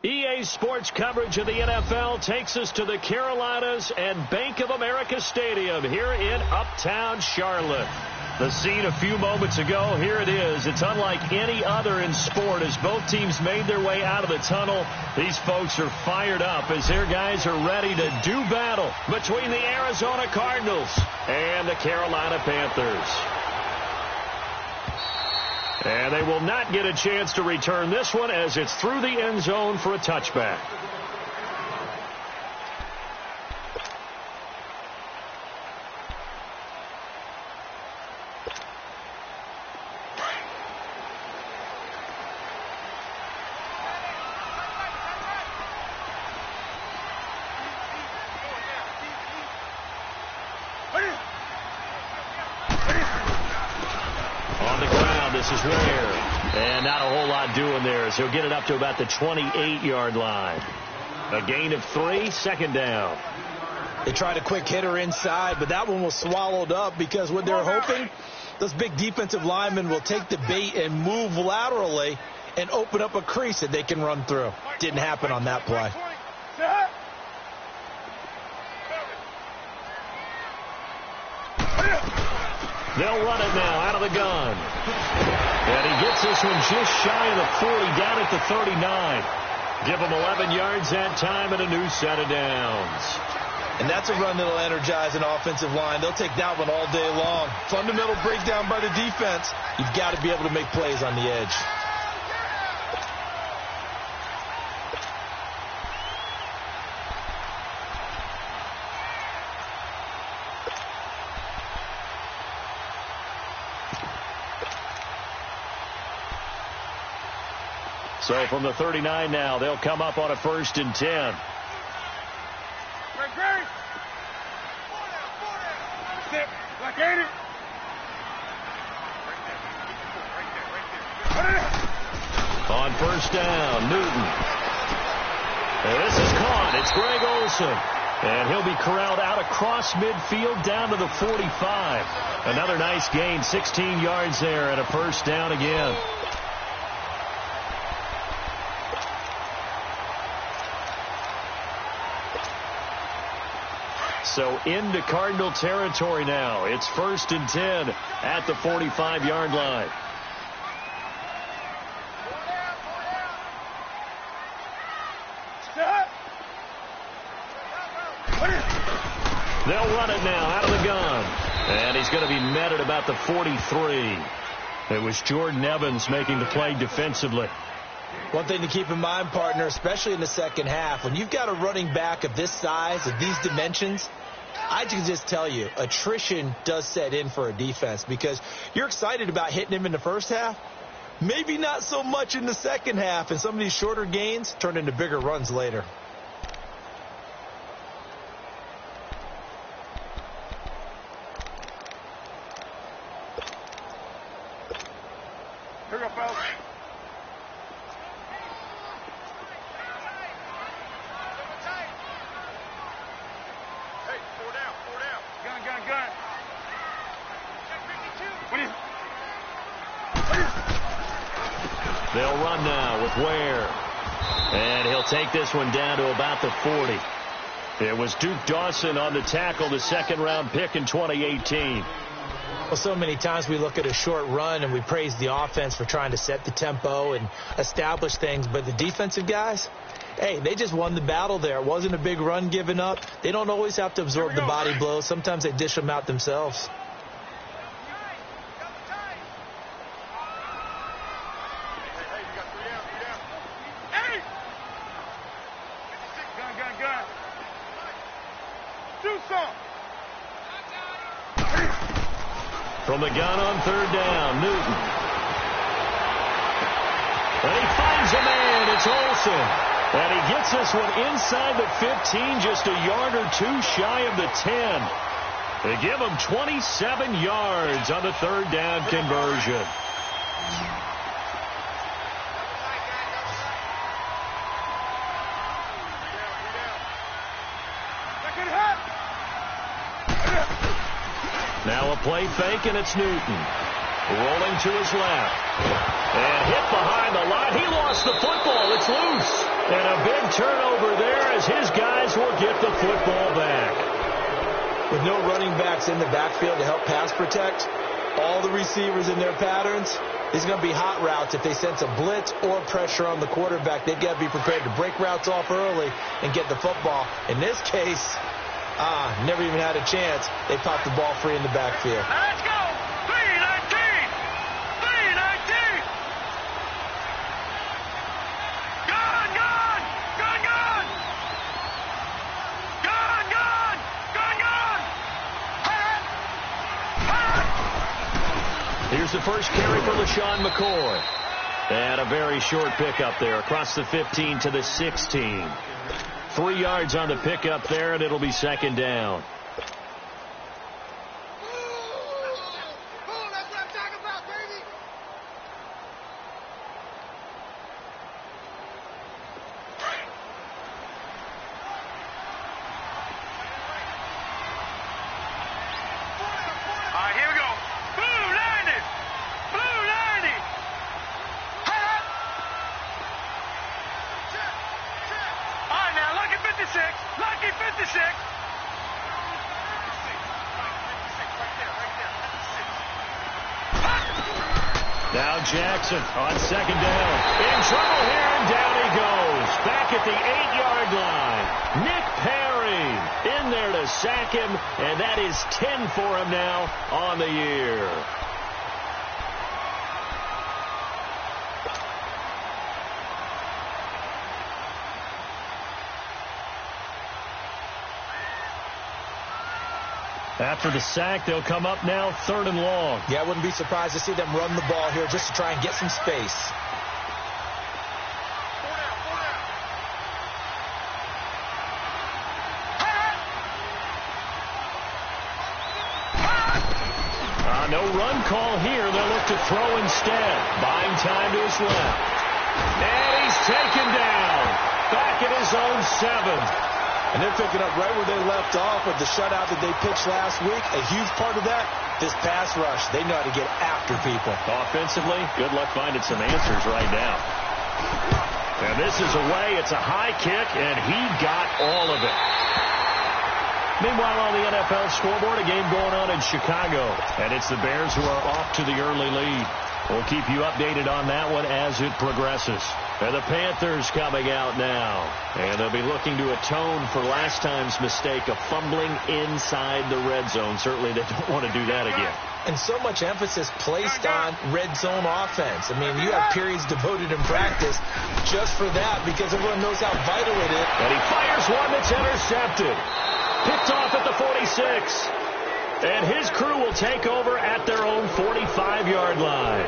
EA Sports coverage of the NFL takes us to the Carolinas and Bank of America Stadium here in Uptown Charlotte. The scene a few moments ago, here it is. It's unlike any other in sport as both teams made their way out of the tunnel. These folks are fired up as their guys are ready to do battle between the Arizona Cardinals and the Carolina Panthers. And they will not get a chance to return this one as it's through the end zone for a touchback. This is Ware, and not a whole lot doing there, so he'll get it up to about the 28-yard line. A gain of 3, second down. They tried a quick hitter inside, but that one was swallowed up because what they're hoping, those big defensive linemen will take the bait and move laterally and open up a crease that they can run through. Didn't happen on that play. They'll run it now out of the gun. And he gets this one just shy of the 40, down at the 39. Give him 11 yards that time and a new set of downs. And that's a run that'll energize an offensive line. They'll take that one all day long. Fundamental breakdown by the defense. You've got to be able to make plays on the edge. So from the 39 now, they'll come up on a 1st and 10. On 1st down, Newton. And this is caught. It's Greg Olsen. And he'll be corralled out across midfield down to the 45. Another nice gain, 16 yards there and a 1st down again. So into Cardinal territory now. It's 1st and 10 at the 45-yard line. They'll run it now out of the gun. And he's going to be met at about the 43. It was Jordan Evans making the play defensively. One thing to keep in mind, partner, especially in the second half, when you've got a running back of this size, of these dimensions, I can just tell you, attrition does set in for a defense because you're excited about hitting him in the first half. Maybe not so much in the second half, and some of these shorter gains turn into bigger runs later. They'll run now with Ware. And he'll take this one down to about the 40. It was Duke Dawson on the tackle, the second-round pick in 2018. Well, so many times we look at a short run and we praise the offense for trying to set the tempo and establish things. But the defensive guys, hey, they just won the battle there. It wasn't a big run given up. They don't always have to absorb the body blows. Sometimes they dish them out themselves. From the gun on third down, Newton. And he finds a man. It's Olsen. And he gets this one inside the 15, just a yard or two shy of the 10. They give him 27 yards on the third down conversion. Now a play fake, and it's Newton. Rolling to his left. And hit behind the line. He lost the football. It's loose. And a big turnover there as his guys will get the football back. With no running backs in the backfield to help pass protect, all the receivers in their patterns, these are going to be hot routes. If they sense a blitz or pressure on the quarterback, they've got to be prepared to break routes off early and get the football. In this case, never even had a chance. They popped the ball free in the backfield. Let's go! 319! 319! Gone! Gone! Gone! Gone! Gone! Gone! Gone! Gone! Here's the first carry for LaShawn McCoy. And a very short pickup there across the 15 to the 16. 3 yards on the pickup there, and it'll be second down. That's what I'm talking about, baby! All right, here we go. Blue 90! Blue 90! All right, now, lucky 56. Lucky 56. Now Jackson on second down. In trouble here, and down he goes. Back at the 8-yard line. Nick Perry in there to sack him, and that is 10 for him now on the year. After the sack, they'll come up now third and long. Yeah, I wouldn't be surprised to see them run the ball here just to try and get some space. No run call here. They'll look to throw instead. Buying time to his left. And he's taken down. Back at his own 7. And they're picking up right where they left off with the shutout that they pitched last week. A huge part of that, this pass rush. They know how to get after people. Offensively, good luck finding some answers right now. And this is away. It's a high kick, and he got all of it. Meanwhile, on the NFL scoreboard, a game going on in Chicago. And it's the Bears who are off to the early lead. We'll keep you updated on that one as it progresses. And the Panthers coming out now. And they'll be looking to atone for last time's mistake of fumbling inside the red zone. Certainly they don't want to do that again. And so much emphasis placed on red zone offense. I mean, you have periods devoted in practice just for that because everyone knows how vital it is. And he fires one that's intercepted. Picked off at the 46. And his crew will take over at their own 45-yard line.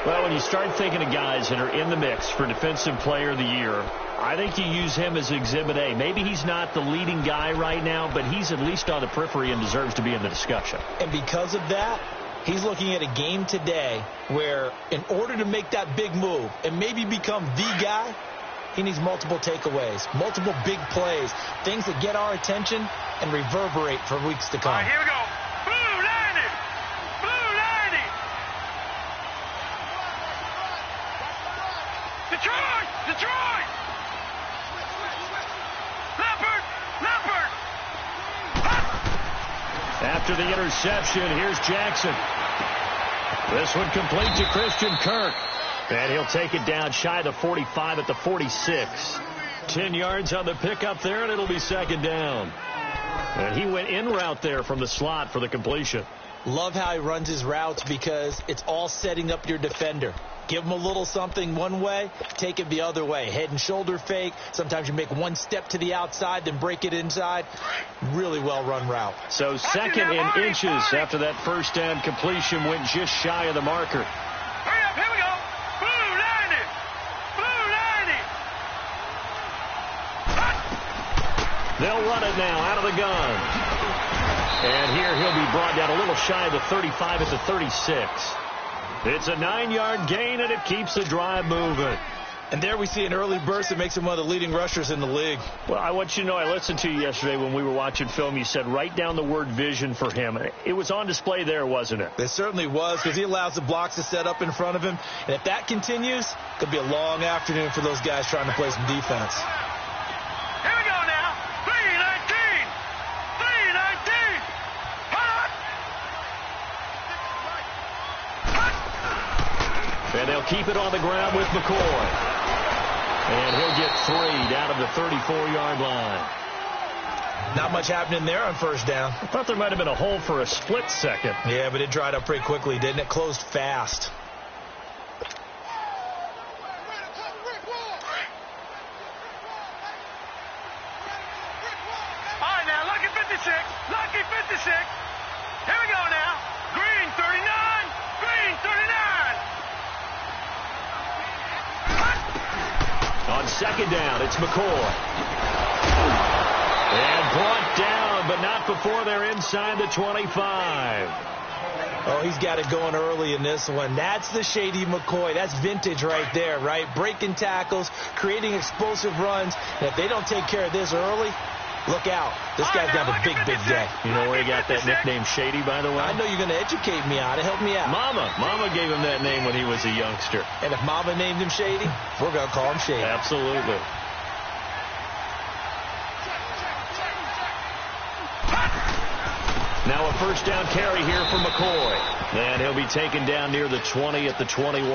Well, when you start thinking of guys that are in the mix for Defensive Player of the Year, I think you use him as Exhibit A. Maybe he's not the leading guy right now, but he's at least on the periphery and deserves to be in the discussion. And because of that, he's looking at a game today where in order to make that big move and maybe become the guy, he needs multiple takeaways, multiple big plays, things that get our attention and reverberate for weeks to come. All right, here we go. Blue 90! Blue 90! Detroit! Detroit! Leopard! Leopard! After the interception, here's Jackson. This one complete to Christian Kirk. And he'll take it down shy of the 45 at the 46. 10 yards on the pickup there, and it'll be second down. And he went in route there from the slot for the completion. Love how he runs his routes because it's all setting up your defender. Give him a little something one way, take it the other way. Head and shoulder fake. Sometimes you make one step to the outside, then break it inside. Really well-run route. So second in inches after that first down completion went just shy of the marker. Hurry up, here we go. Blue 90. Blue 90. They'll run it now out of the gun. And here he'll be brought down a little shy of the 35 at the 36. It's a 9-yard gain, and it keeps the drive moving. And there we see an early burst that makes him one of the leading rushers in the league. Well, I want you to know, I listened to you yesterday when we were watching film. You said write down the word vision for him. It was on display there, wasn't it? It certainly was, because he allows the blocks to set up in front of him. And if that continues, it could be a long afternoon for those guys trying to play some defense. Here we go now. 319. 319. Hot. And they'll keep it on the ground with McCoy. And he'll get 3 down to the 34-yard line. Not much happening there on first down. I thought there might have been a hole for a split second. Yeah, but it dried up pretty quickly, didn't it? Closed fast. All right, now, lucky 56. Lucky 56. Here we go now. Green 39. Green 39. On second down, it's McCoy. And brought down, but not before they're inside the 25. Oh, he's got it going early in this one. That's the shady McCoy. That's vintage right there, right? Breaking tackles, creating explosive runs. And if they don't take care of this early, look out. This guy's got a big, big day. You know where he got that nickname Shady, by the way? I know you're going to educate me on it. Help me out. Mama gave him that name when he was a youngster. And if Mama named him Shady, we're going to call him Shady. Absolutely. Now a first down carry here for McCoy. And he'll be taken down near the 20 at the 21.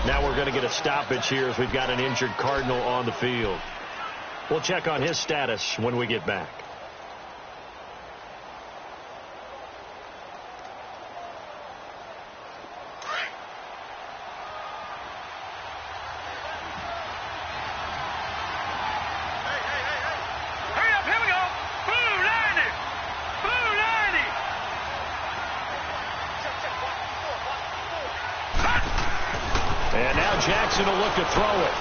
Now we're going to get a stoppage here as we've got an injured Cardinal on the field. We'll check on his status when we get back. Hurry up, here we go. Blue 90. Blue 90. And now Jackson will look to throw it.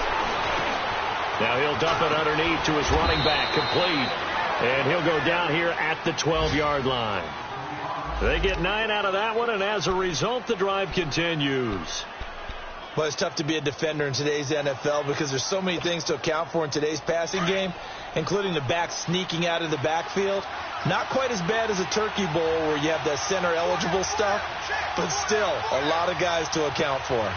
Now he'll dump it underneath to his running back, complete. And he'll go down here at the 12-yard line. They get 9 out of that one, and as a result, the drive continues. Well, it's tough to be a defender in today's NFL because there's so many things to account for in today's passing game, including the back sneaking out of the backfield. Not quite as bad as a turkey bowl where you have the center-eligible stuff, but still a lot of guys to account for.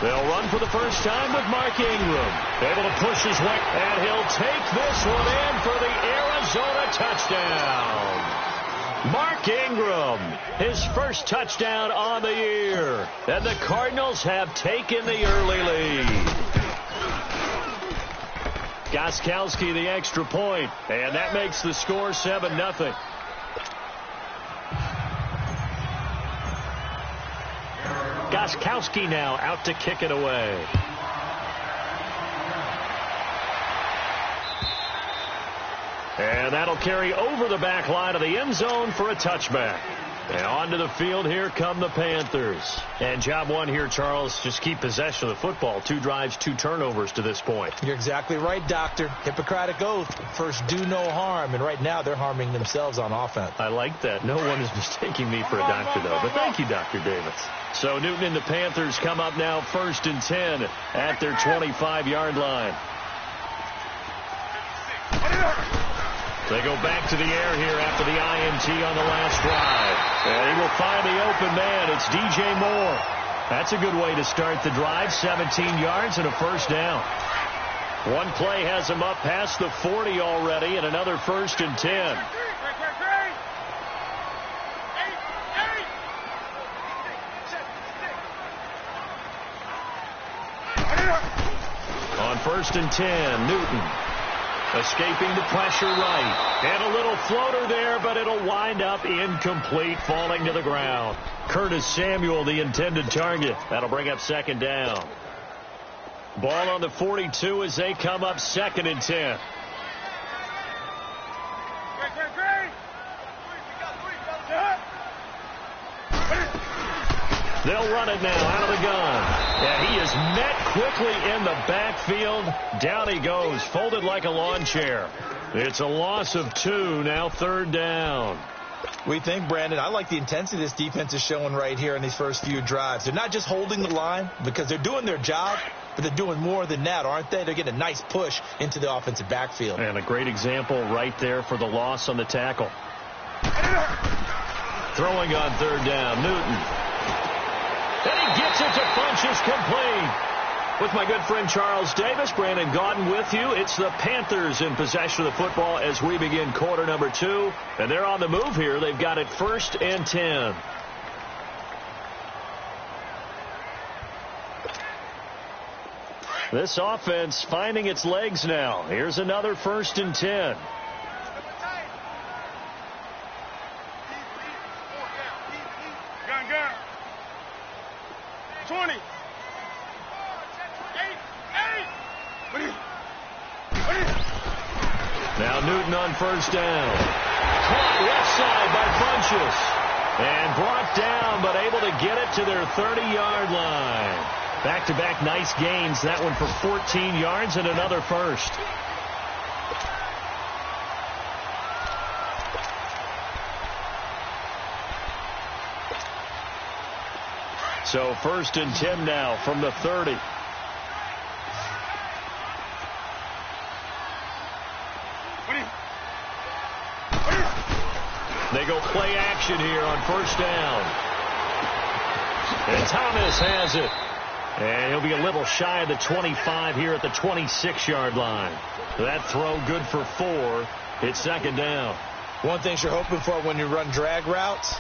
They'll run for the first time with Mark Ingram. Able to push his way, and he'll take this one in for the Arizona touchdown. Mark Ingram, his first touchdown on the year. And the Cardinals have taken the early lead. Gostkowski the extra point, and that makes the score 7-0. Gostkowski now out to kick it away. And that'll carry over the back line of the end zone for a touchback. And onto the field, here come the Panthers. And job one here, Charles, just keep possession of the football. 2 drives, 2 turnovers to this point. You're exactly right, Doctor. Hippocratic oath. First, do no harm. And right now, they're harming themselves on offense. I like that. No one is mistaking me for a doctor, though. But thank you, Dr. Davis. So Newton and the Panthers come up now 1st and 10 at their 25-yard line. They go back to the air here after the INT on the last drive. And he will find the open man. It's DJ Moore. That's a good way to start the drive. 17 yards and a first down. One play has him up past the 40 already, and another 1st and 10. On 1st and 10, Newton escaping the pressure right. And a little floater there, but it'll wind up incomplete, falling to the ground. Curtis Samuel, the intended target. That'll bring up 2nd down. Ball on the 42 as they come up 2nd and 10. They'll run it now out of the gun. And he is met quickly in the backfield. Down he goes, folded like a lawn chair. It's a loss of 2, now 3rd down. We think, Brandon, I like the intensity this defense is showing right here in these first few drives. They're not just holding the line because they're doing their job, but they're doing more than that, aren't they? They're getting a nice push into the offensive backfield. And a great example right there for the loss on the tackle. Throwing on 3rd down, Newton. And he gets it to Funchess, complete. With my good friend Charles Davis, Brandon Gaudin with you. It's the Panthers in possession of the football as we begin quarter number 2. And they're on the move here. They've got it 1st and 10. This offense finding its legs now. Here's another 1st and 10. Gun. 20. Now Newton on 1st down. Caught left side by Funchess. And brought down, but able to get it to their 30-yard line. Back-to-back nice gains. That one for 14 yards and another first. So 1st and 10 now from the 30. They go play action here on 1st down. And Thomas has it. And he'll be a little shy of the 25 here at the 26-yard line. That throw good for 4. It's 2nd down. One thing you're hoping for when you run drag routes,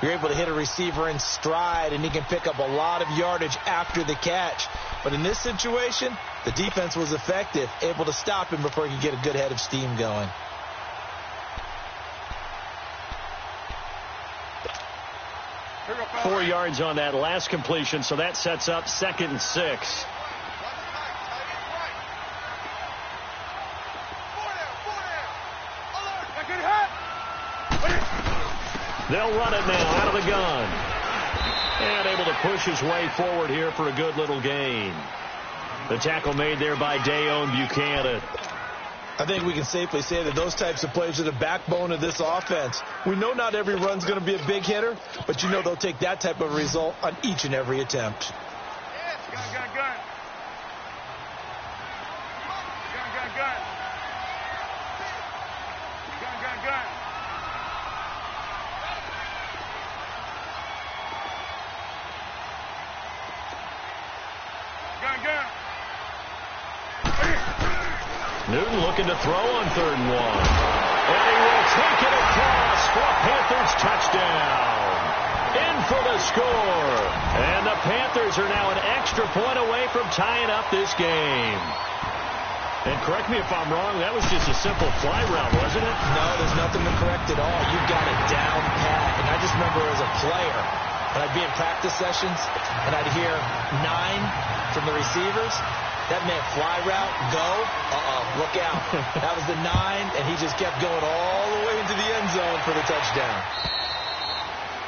you're able to hit a receiver in stride, and he can pick up a lot of yardage after the catch. But in this situation, the defense was effective, able to stop him before he could get a good head of steam going. Four yards on that last completion, so that sets up 2nd and 6. They'll run it now out of the gun. And able to push his way forward here for a good little gain. The tackle made there by Dayon Buchanan. I think we can safely say that those types of plays are the backbone of this offense. We know not every run's going to be a big hitter, but you know they'll take that type of result on each and every attempt. Gun. Newton looking to throw on 3rd and 1. And he will take it across for a Panthers touchdown. In for the score. And the Panthers are now an extra point away from tying up this game. And correct me if I'm wrong, that was just a simple fly route, wasn't it? No, there's nothing to correct at all. You got it down pat. And I just remember as a player, when I'd be in practice sessions and I'd hear 9 from the receivers, that meant fly route, go, look out. That was the 9, and he just kept going all the way into the end zone for the touchdown.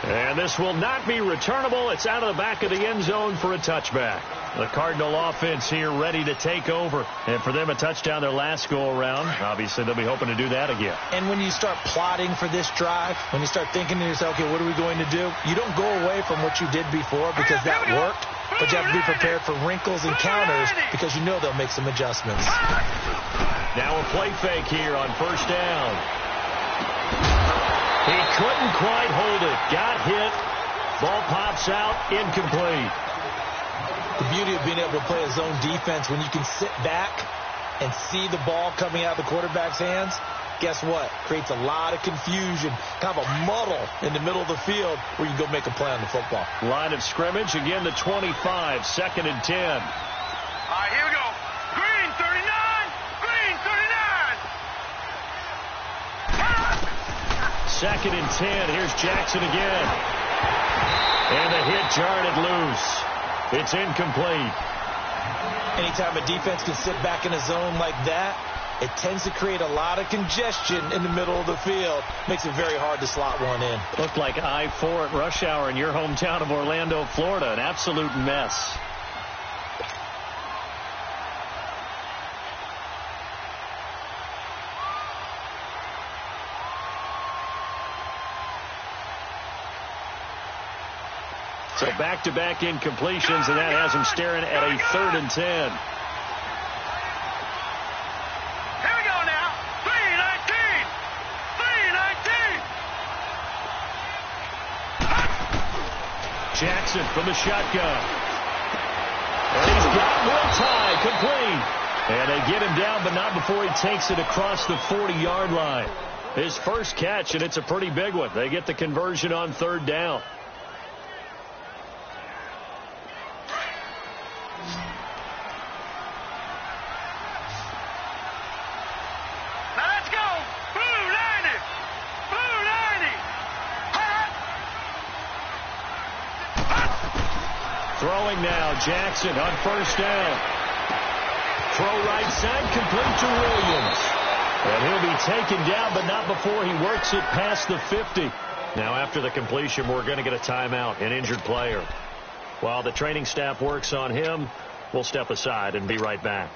And this will not be returnable. It's out of the back of the end zone for a touchback. The Cardinal offense here ready to take over. And for them, a touchdown their last go-around. Obviously, they'll be hoping to do that again. And when you start plotting for this drive, when you start thinking to yourself, okay, what are we going to do? You don't go away from what you did before because that worked. But you have to be prepared for wrinkles and counters because you know they'll make some adjustments. Now a play fake here on 1st down. He couldn't quite hold it. Got hit. Ball pops out. Incomplete. The beauty of being able to play a zone defense when you can sit back and see the ball coming out of the quarterback's hands, guess what? Creates a lot of confusion, kind of a muddle in the middle of the field where you can go make a play on the football. Line of scrimmage, again the 25, 2nd and 10. All right, here we go. Green, 39. Green, 39. 2nd and 10. Here's Jackson again. And the hit jarred it loose. It's incomplete. Anytime a defense can sit back in a zone like that, it tends to create a lot of congestion in the middle of the field. Makes it very hard to slot one in. Looked like I-4 at rush hour in your hometown of Orlando, Florida. An absolute mess. So back-to-back incompletions, and that has him staring at a 3rd and 10. Here we go now. 3-19. 3-19. Jackson from the shotgun. And he's got one tie, complete. And they get him down, but not before he takes it across the 40-yard line. His first catch, and it's a pretty big one. They get the conversion on 3rd down. Throwing now, Jackson on 1st down. Throw right side, complete to Williams. And he'll be taken down, but not before he works it past the 50. Now after the completion, we're going to get a timeout, an injured player. While the training staff works on him, we'll step aside and be right back.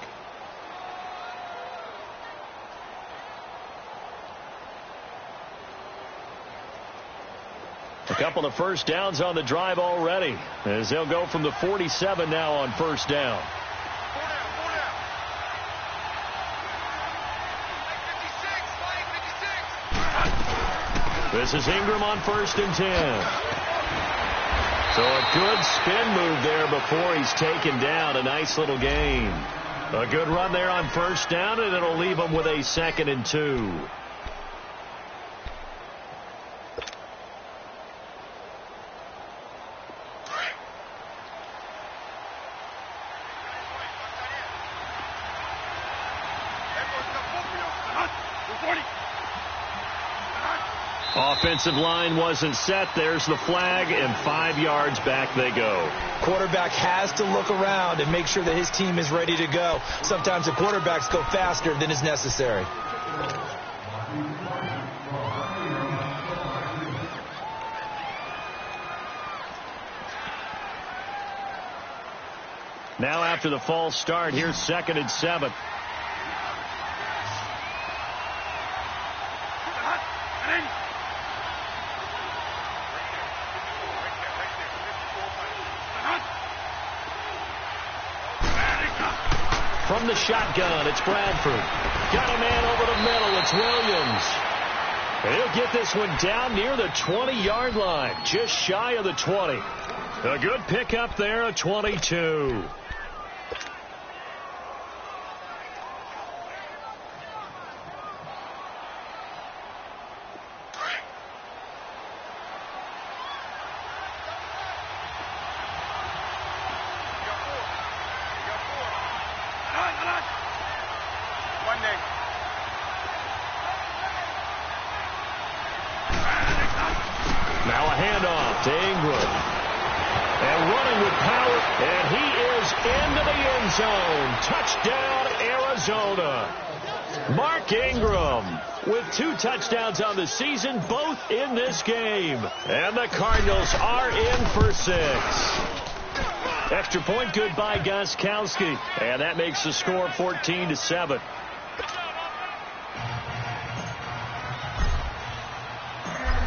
A couple of first downs on the drive already, as they'll go from the 47 now on 1st down. This is Ingram on 1st and 10. So a good spin move there before he's taken down. A nice little gain. A good run there on 1st down, and it'll leave him with a 2nd and 2. Offensive line wasn't set. There's the flag, and 5 yards back they go. Quarterback has to look around and make sure that his team is ready to go. Sometimes the quarterbacks go faster than is necessary. Now after the false start, here's 2nd and 7. From the shotgun, it's Bradford. Got a man over the middle. It's Williams. And he'll get this one down near the 20-yard line, just shy of the 20. A good pickup there, a 22. Now a handoff to Ingram. And running with power, and he is into the end zone. Touchdown, Arizona. Mark Ingram with 2 touchdowns on the season, both in this game. And the Cardinals are in for 6. Extra point good by Gostkowski. And that makes the score 14-7.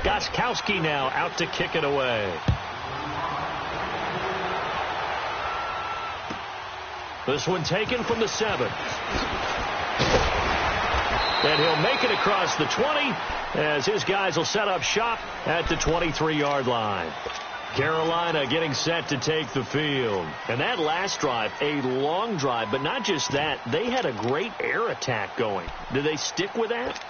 Gostkowski now out to kick it away. This one taken from the 7. And he'll make it across the 20 as his guys will set up shop at the 23-yard line. Carolina getting set to take the field. And that last drive, a long drive, but not just that, they had a great air attack going. Do they stick with that?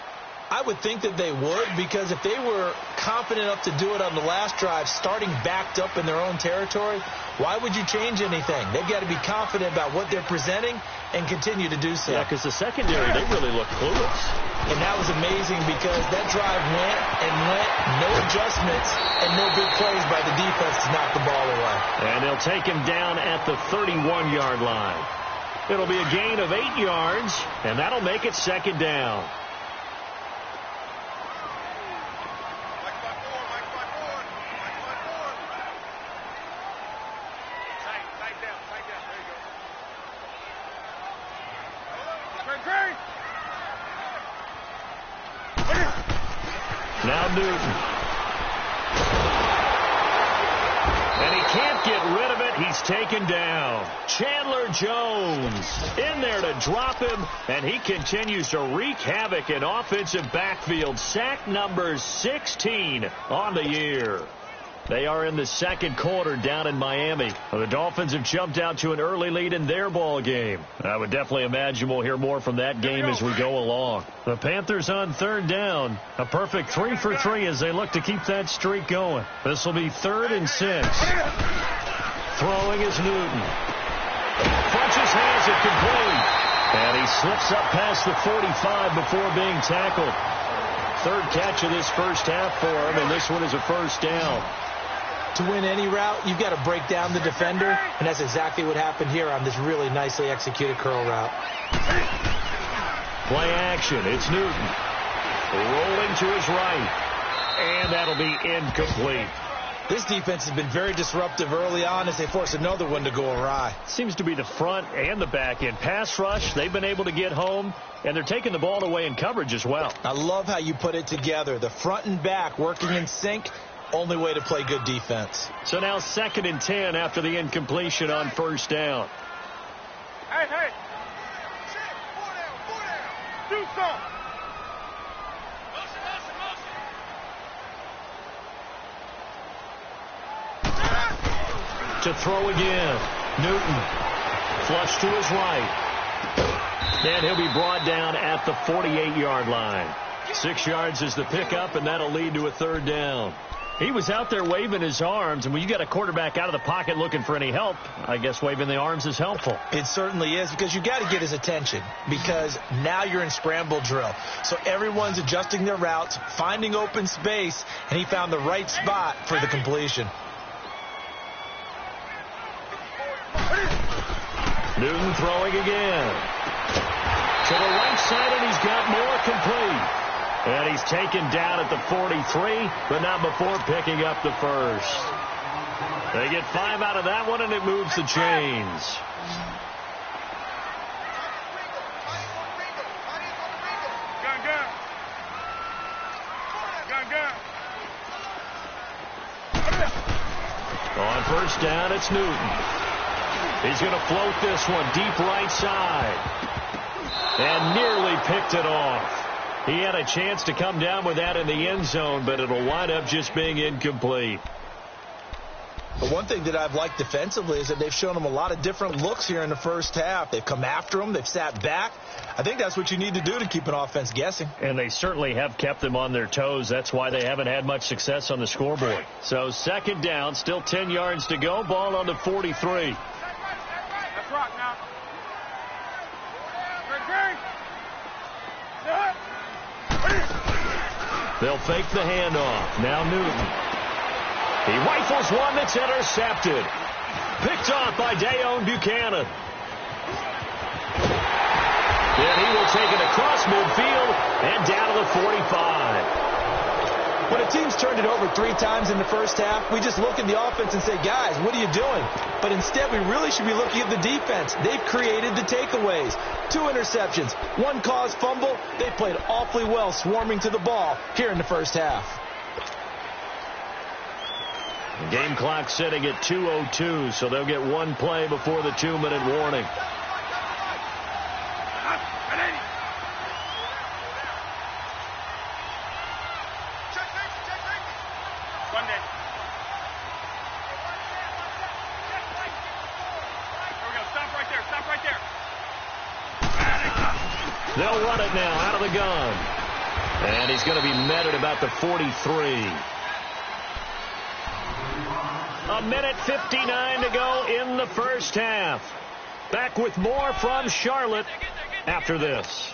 I would think that they would, because if they were confident enough to do it on the last drive, starting backed up in their own territory, why would you change anything? They've got to be confident about what they're presenting and continue to do so. Yeah, because the secondary, they really look clueless. And that was amazing because that drive went and went, no adjustments, and no big plays by the defense to knock the ball away. And they'll take him down at the 31-yard line. It'll be a gain of 8 yards, and that'll make it second down. Now Newton. And he can't get rid of it. He's taken down. Chandler Jones in there to drop him, and he continues to wreak havoc in offensive backfield. Sack number 16 on the year. They are in the second quarter down in Miami. The Dolphins have jumped out to an early lead in their ball game. I would definitely imagine we'll hear more from that game as we go along. The Panthers on third down. A perfect 3 for 3 as they look to keep that streak going. This will be 3rd and 6. Throwing is Newton. Funches has it complete. And he slips up past the 45 before being tackled. 3rd catch of this first half for him, and this one is a first down. To win any route, you've got to break down the defender, and that's exactly what happened here on this really nicely executed curl route. Play action. It's Newton. Rolling to his right. And that'll be incomplete. This defense has been very disruptive early on as they force another one to go awry. Seems to be the front and the back end. Pass rush, they've been able to get home, and they're taking the ball away in coverage as well. I love how you put it together. The front and back working in sync. Only way to play good defense. So now 2nd and 10 after the incompletion on first down. Hey, hey. Do something. To throw again. Newton. Flush to his right. And he'll be brought down at the 48-yard line. 6 yards is the pickup, and that'll lead to a 3rd down. He was out there waving his arms, and when you got a quarterback out of the pocket looking for any help, I guess waving the arms is helpful. It certainly is, because you got to get his attention, because now you're in scramble drill. So everyone's adjusting their routes, finding open space, and he found the right spot for the completion. Newton throwing again. To the right side, and he's got more complete. And he's taken down at the 43, but not before picking up the first. They get 5 out of that one, and it moves the chains. On first down, it's Newton. He's going to float this one deep right side. And nearly picked it off. He had a chance to come down with that in the end zone, but it'll wind up just being incomplete. But one thing that I've liked defensively is that they've shown him a lot of different looks here in the first half. They've come after him. They've sat back. I think that's what you need to do to keep an offense guessing. And they certainly have kept them on their toes. That's why they haven't had much success on the scoreboard. So 2nd down, still 10 yards to go. Ball on the 43. Let's rock now. They'll fake the handoff. Now Newton. He rifles one that's intercepted. Picked off by Dayon Buchanan. Then he will take it across midfield and down to the 45. When a team's turned it over 3 times in the first half, we just look at the offense and say, guys, what are you doing? But instead, we really should be looking at the defense. They've created the takeaways. 2 interceptions, 1 caused fumble. They played awfully well swarming to the ball here in the first half. Game clock setting at 2:02, so they'll get 1 play before the 2-minute warning. They'll run it now out of the gun. And he's going to be met at about the 43. A minute 59 to go in the first half. Back with more from Charlotte after this.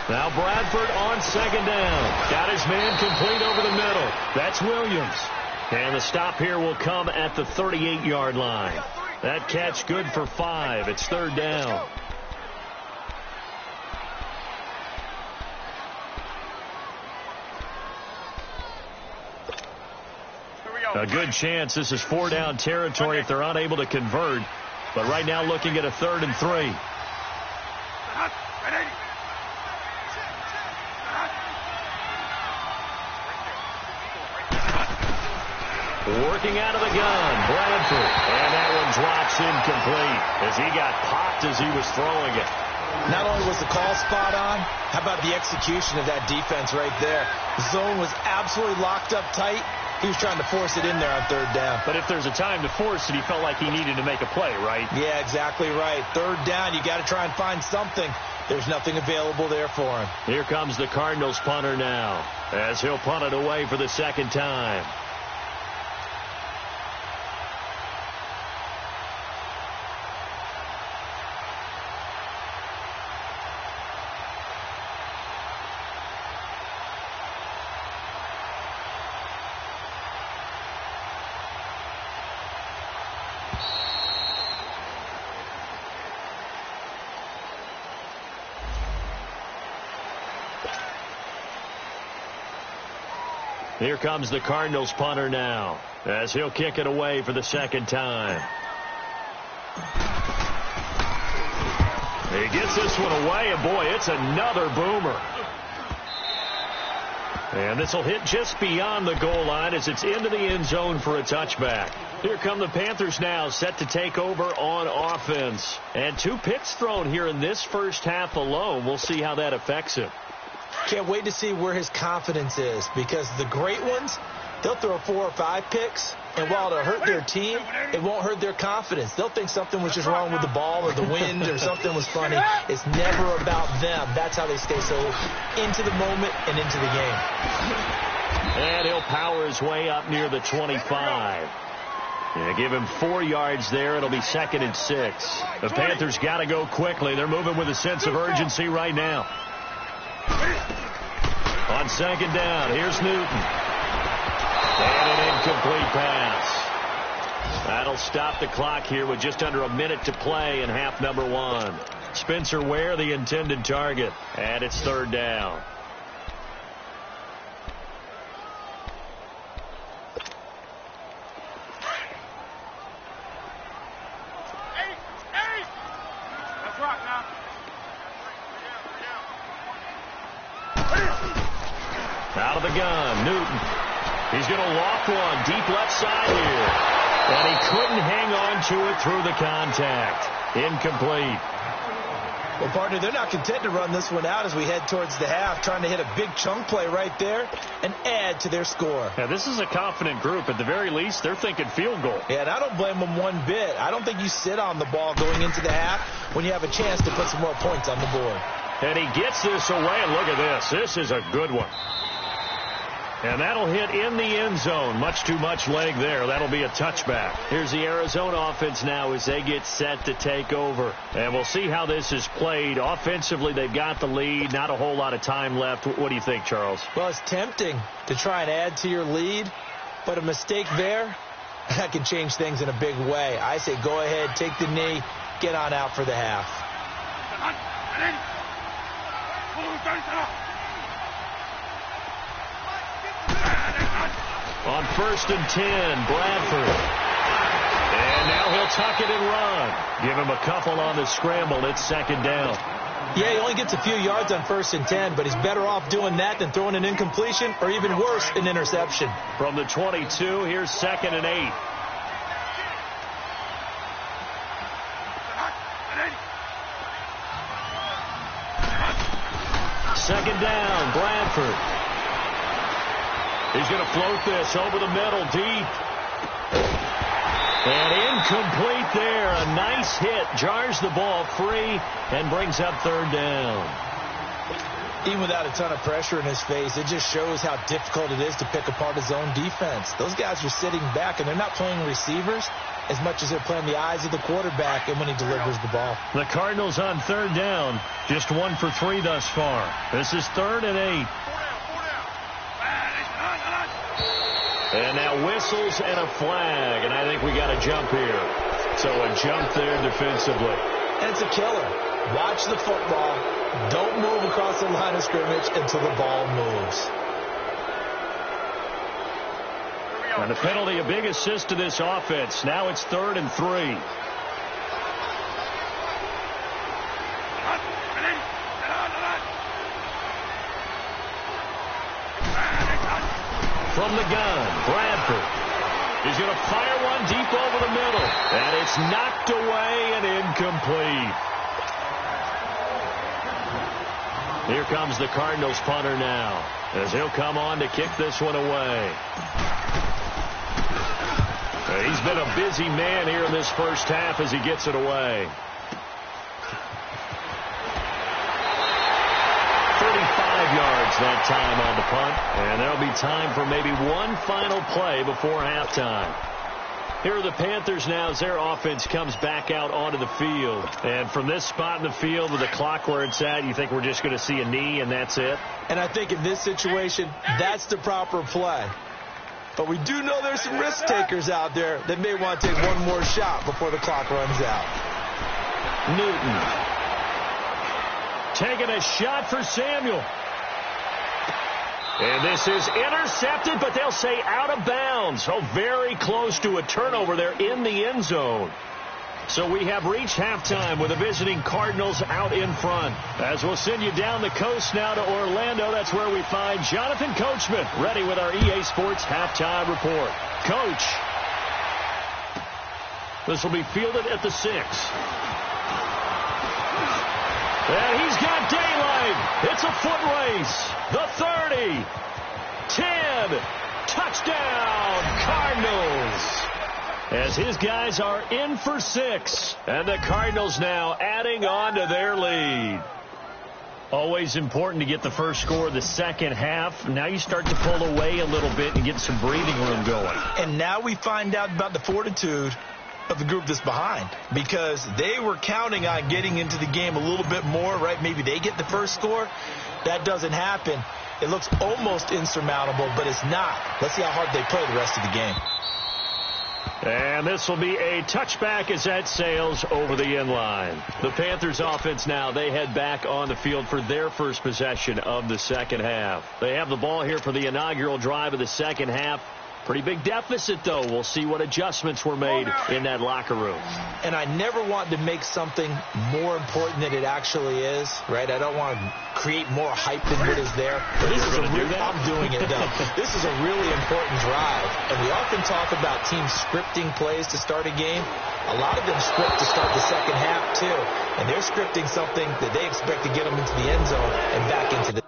Now Bradford on second down. Got his man complete over the middle. That's Williams. And the stop here will come at the 38-yard line. That catch good for 5. It's third down. A good chance this is 4-down territory if they're unable to convert. But right now looking at a 3rd and 3. Working out of the gun, Bradford. And that one drops incomplete as he got popped as he was throwing it. Not only was the call spot on, how about the execution of that defense right there? The zone was absolutely locked up tight. He was trying to force it in there on third down. But if there's a time to force it, he felt like he needed to make a play, right? Yeah, exactly right. Third down, you got to try and find something. There's nothing available there for him. Here comes the Cardinals punter now as he'll punt it away for the second time. Here comes the Cardinals punter now as he'll kick it away for the second time. He gets this one away, and boy, it's another boomer. And this will hit just beyond the goal line as it's into the end zone for a touchback. Here come the Panthers now, set to take over on offense. And 2 picks thrown here in this first half alone. We'll see how that affects him. Can't wait to see where his confidence is, because the great ones, they'll throw 4 or 5 picks, and while it'll hurt their team, it won't hurt their confidence. They'll think something was just wrong with the ball or the wind or something was funny. It's never about them. That's how they stay so into the moment and into the game. And he'll power his way up near the 25. Yeah, give him 4 yards there. It'll be 2nd and 6. The Panthers got to go quickly. They're moving with a sense of urgency right now. On second down, here's Newton. And an incomplete pass. That'll stop the clock here with just under a minute to play in half number 1. Spencer Ware, the intended target. And it's third down. Out of the gun, Newton. He's going to loft one deep left side here. And he couldn't hang on to it through the contact. Incomplete. Well, partner, they're not content to run this one out as we head towards the half, trying to hit a big chunk play right there and add to their score. Yeah, this is a confident group. At the very least, they're thinking field goal. Yeah, and I don't blame them one bit. I don't think you sit on the ball going into the half when you have a chance to put some more points on the board. And he gets this away, and look at this. This is a good one. And that'll hit in the end zone. Much too much leg there. That'll be a touchback. Here's the Arizona offense now as they get set to take over. And we'll see how this is played. Offensively, they've got the lead. Not a whole lot of time left. What do you think, Charles? Well, it's tempting to try and add to your lead, but a mistake there, that can change things in a big way. I say go ahead, take the knee, get on out for the half. On 1st and 10, Bradford. And now he'll tuck it and run. Give him a couple on the scramble. It's second down. Yeah, he only gets a few yards on 1st and 10, but he's better off doing that than throwing an incompletion or even worse, an interception. From the 22, here's 2nd and 8. Second down, Bradford. He's going to float this over the middle, deep. And incomplete there. A nice hit. Jars the ball free and brings up 3rd down. Even without a ton of pressure in his face, it just shows how difficult it is to pick apart his own defense. Those guys are sitting back, and they're not playing receivers as much as they're playing the eyes of the quarterback and when he delivers the ball. The Cardinals on 3rd down. Just 1 for 3 thus far. This is 3rd and 8. And now whistles and a flag, and I think we got a jump here. So a jump there defensively. And it's a killer. Watch the football. Don't move across the line of scrimmage until the ball moves. And the penalty, a big assist to this offense. Now it's 3rd and 3. From the gun, Bradford. He's going to fire one deep over the middle. And it's knocked away and incomplete. Here comes the Cardinals punter now, as he'll come on to kick this one away. He's been a busy man here in this first half as he gets it away. 35 yards that time on the punt, and there'll be time for maybe one final play before halftime. Here are the Panthers now as their offense comes back out onto the field. And from this spot in the field with the clock where it's at, you think we're just going to see a knee and that's it? And I think in this situation, that's the proper play. But we do know there's some risk takers out there that may want to take one more shot before the clock runs out. Newton. Taking a shot for Samuel. And this is intercepted, but they'll say out of bounds. Oh, very close to a turnover there in the end zone. So we have reached halftime with the visiting Cardinals out in front. As we'll send you down the coast now to Orlando, that's where we find Jonathan Coachman ready with our EA Sports halftime report. Coach, this will be fielded at the 6. And he's got daylight. It's a foot race. The 30. 10. Touchdown, Cardinals. As his guys are in for 6. And the Cardinals now adding on to their lead. Always important to get the first score of the second half. Now you start to pull away a little bit and get some breathing room going. And now we find out about the fortitude of the group that's behind, because they were counting on getting into the game a little bit more, right? Maybe they get the first score. That doesn't happen. It looks almost insurmountable, but it's not. Let's see how hard they play the rest of the game. And this will be a touchback as that sails over the end line. The Panthers offense now, they head back on the field for their first possession of the second half. They have the ball here for the inaugural drive of the second half. Pretty big deficit, though. We'll see what adjustments were made in that locker room. And I never want to make something more important than it actually is, right? I don't want to create more hype than what is there. But this is a really, I'm doing it, though. This is a really important drive. And we often talk about teams scripting plays to start a game. A lot of them script to start the second half, too. And they're scripting something that they expect to get them into the end zone and back into the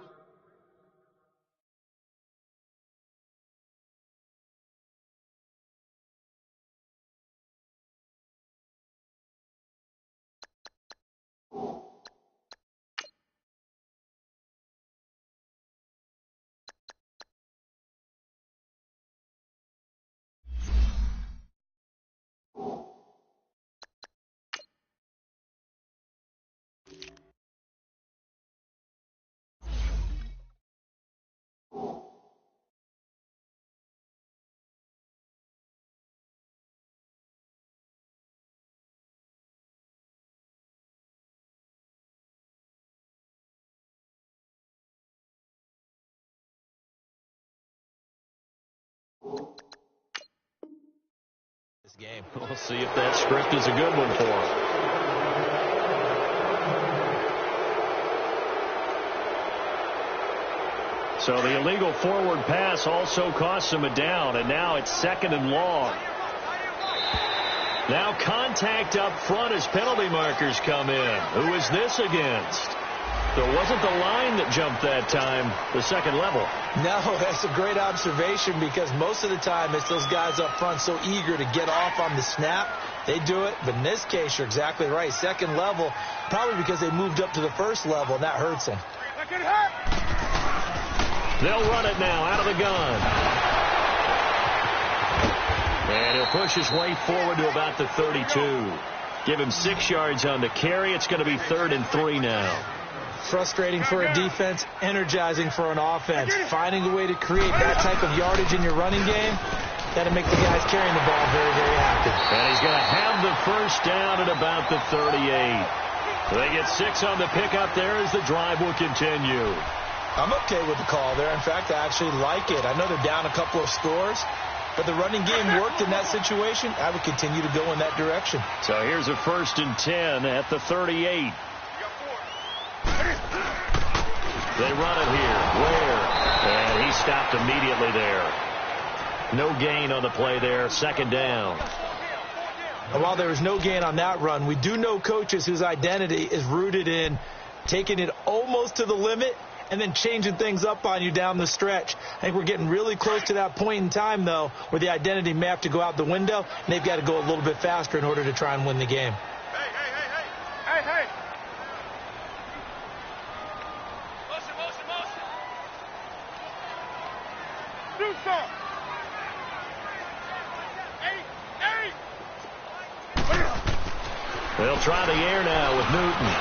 game. We'll see if that script is a good one for him. So the illegal forward pass also costs him a down, and now it's 2nd and long. Now contact up front as penalty markers come in. Who is this against? So it wasn't the line that jumped that time, the second level. No, that's a great observation because most of the time it's those guys up front so eager to get off on the snap. They do it, but in this case, you're exactly right. Second level, probably because they moved up to the first level, and that hurts them. They'll run it now out of the gun. And he'll push his way forward to about the 32. Give him 6 yards on the carry. It's going to be 3rd and 3 now. Frustrating for a defense, energizing for an offense. Finding a way to create that type of yardage in your running game, that'll make the guys carrying the ball very, very happy. And he's going to have the first down at about the 38. They get 6 on the pickup there as the drive will continue. I'm okay with the call there. In fact, I actually like it. I know they're down a couple of scores, but the running game worked in that situation. I would continue to go in that direction. So here's a 1st and 10 at the 38. They run it here. Where? And he stopped immediately there. No gain on the play there. 2nd down. And while there was no gain on that run, we do know coaches whose identity is rooted in taking it almost to the limit and then changing things up on you down the stretch. I think we're getting really close to that point in time, though, where the identity may have to go out the window, and they've got to go a little bit faster in order to try and win the game. Hey. Motion. Do something. They'll try the air now with Newton.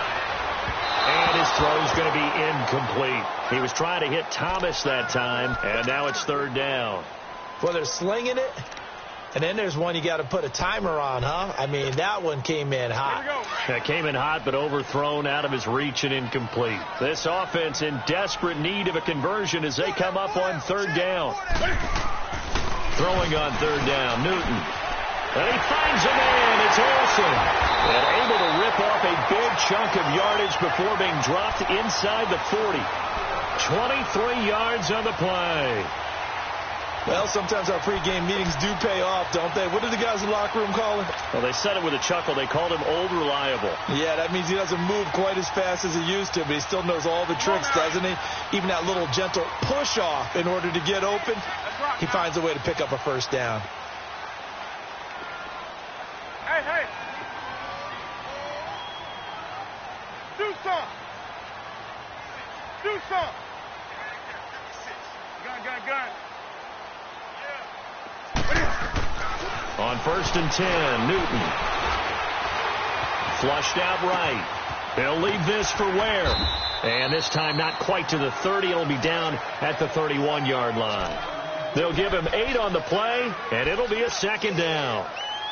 And his throw's going to be incomplete. He was trying to hit Thomas that time, and now it's 3rd down. Well, they're slinging it, and then there's one you got to put a timer on, huh? I mean, that one came in hot. That came in hot, but overthrown out of his reach and incomplete. This offense in desperate need of a conversion as they come up on 3rd down. Throwing on 3rd down, Newton. And he finds a man. It's Olsen. And able to rip off a big chunk of yardage before being dropped inside the 40. 23 yards on the play. Well, sometimes our pregame meetings do pay off, don't they? What did the guys in the locker room call him? Well, they said it with a chuckle. They called him Old Reliable. Yeah, that means he doesn't move quite as fast as he used to, but he still knows all the tricks, doesn't he? Even that little gentle push-off in order to get open, he finds a way to pick up a 1st down. Hey. Do something. Gun. On 1st and 10, Newton. Flushed out right. They'll leave this for Ware. And this time not quite to the 30. It'll be down at the 31-yard line. They'll give him 8 on the play, and it'll be a 2nd down.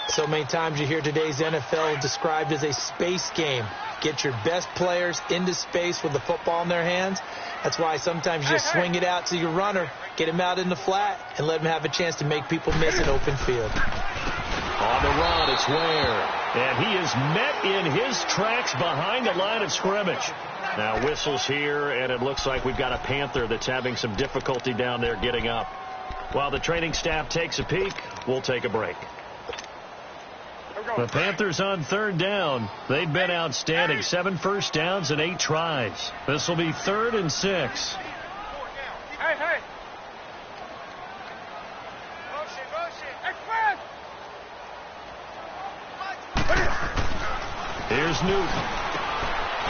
So many times you hear today's NFL described as a space game. Get your best players into space with the football in their hands. That's why sometimes you just swing it out to your runner, get him out in the flat, and let him have a chance to make people miss an open field. On the run, it's Ware. And he is met in his tracks behind the line of scrimmage. Now whistles here, and it looks like we've got a Panther that's having some difficulty down there getting up. While the training staff takes a peek, we'll take a break. The Panthers on 3rd down. They've been outstanding. 7 first downs and 8 tries. This will be 3rd and 6. Hey. Motion. Express. Here's Newton.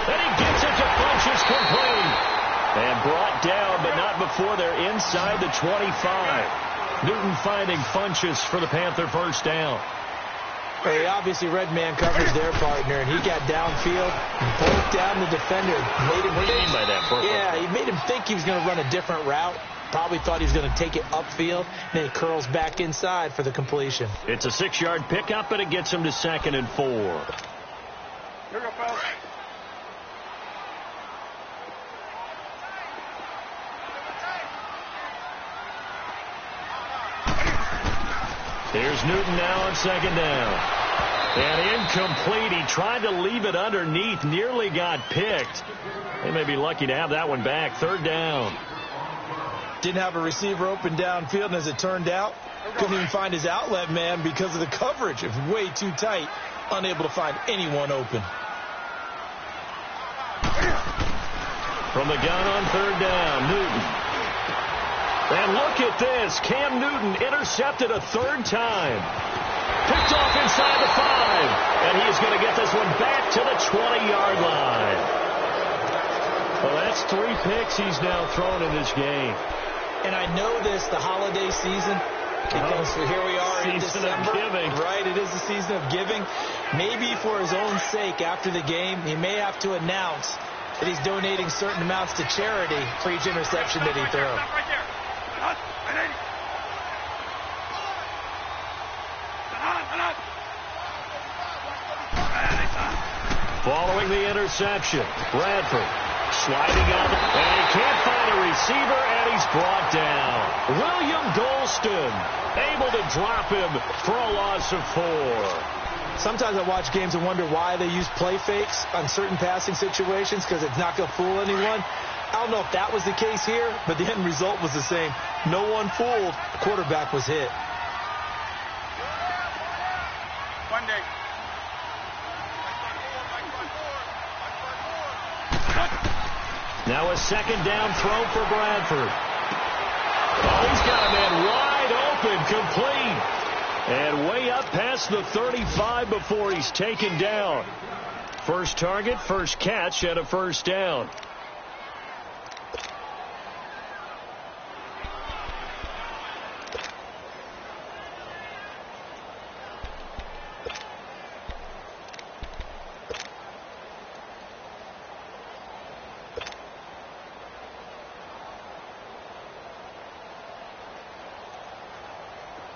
And he gets it to Funchess complete. And brought down, but not before they're inside the 25. Newton finding Funchess for the Panther 1st down. Well, he obviously read man coverage their partner, and he got downfield and broke down the defender. Made him what do you mean by that? Yeah, he made him think he was going to run a different route. Probably thought he was going to take it upfield, and then he curls back inside for the completion. It's a 6-yard pickup, and it gets him to 2nd and 4. Here we go, fellas. Here's Newton now on 2nd down. And incomplete. He tried to leave it underneath. Nearly got picked. They may be lucky to have that one back. 3rd down. Didn't have a receiver open downfield, and as it turned out, couldn't even find his outlet man because of the coverage. It was way too tight, unable to find anyone open. From the gun on third down, Newton. And look at this. Cam Newton intercepted a third time. Picked off inside the 5. And he's going to get this one back to the 20-yard line. Well, that's 3 picks he's now thrown in this game. And I know this, the holiday season, because here we are in December. Season of giving. Right, it is the season of giving. Maybe for his own sake after the game, he may have to announce that he's donating certain amounts to charity for each interception that he throws. Stop right there. Following the interception, Bradford sliding on, and he can't find a receiver, and he's brought down. William Golston able to drop him for a loss of 4. Sometimes I watch games and wonder why they use play fakes on certain passing situations, because it's not going to fool anyone. I don't know if that was the case here, but the end result was the same. No one fooled. The quarterback was hit. One day. Now a second down throw for Bradford. Oh, he's got a man wide open, complete. And way up past the 35 before he's taken down. First target, first catch, and a first down.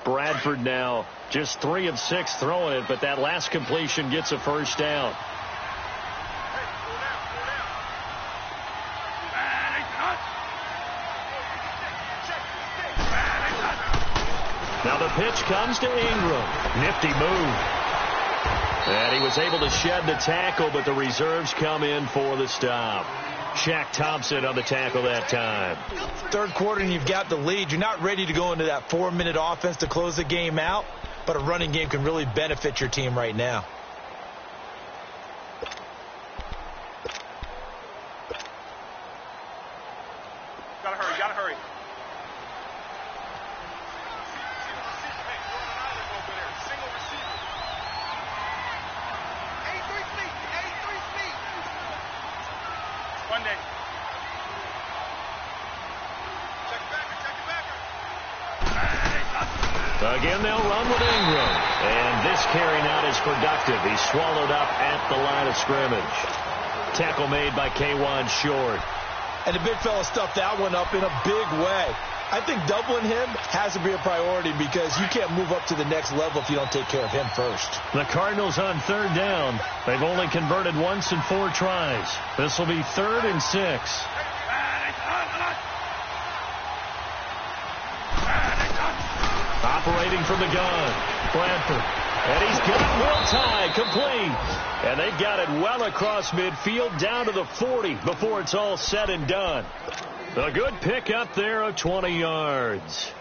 Bradford now just 3 of 6 throwing it, but that last completion gets a first down. Now the pitch comes to Ingram. Nifty move. And he was able to shed the tackle, but the reserves come in for the stop. Shaq Thompson on the tackle that time. Third quarter and you've got the lead. You're not ready to go into that 4-minute offense to close the game out, but a running game can really benefit your team right now. Gotta hurry, gotta hurry. Single receiver. 83 feet, 83 feet. One day. Again, they'll run with Ingram. And this carry not as productive. He's swallowed up at the line of scrimmage. Tackle made by K'Wan Short. And the big fella stuffed that one up in a big way. I think doubling him has to be a priority because you can't move up to the next level if you don't take care of him first. The Cardinals on third down. They've only converted once in 4 tries. This will be 3rd and 6. Operating from the gun, Bradford. And he's got Will Tye complete. And they've got it well across midfield down to the 40 before it's all said and done. A good pick up there of 20 yards.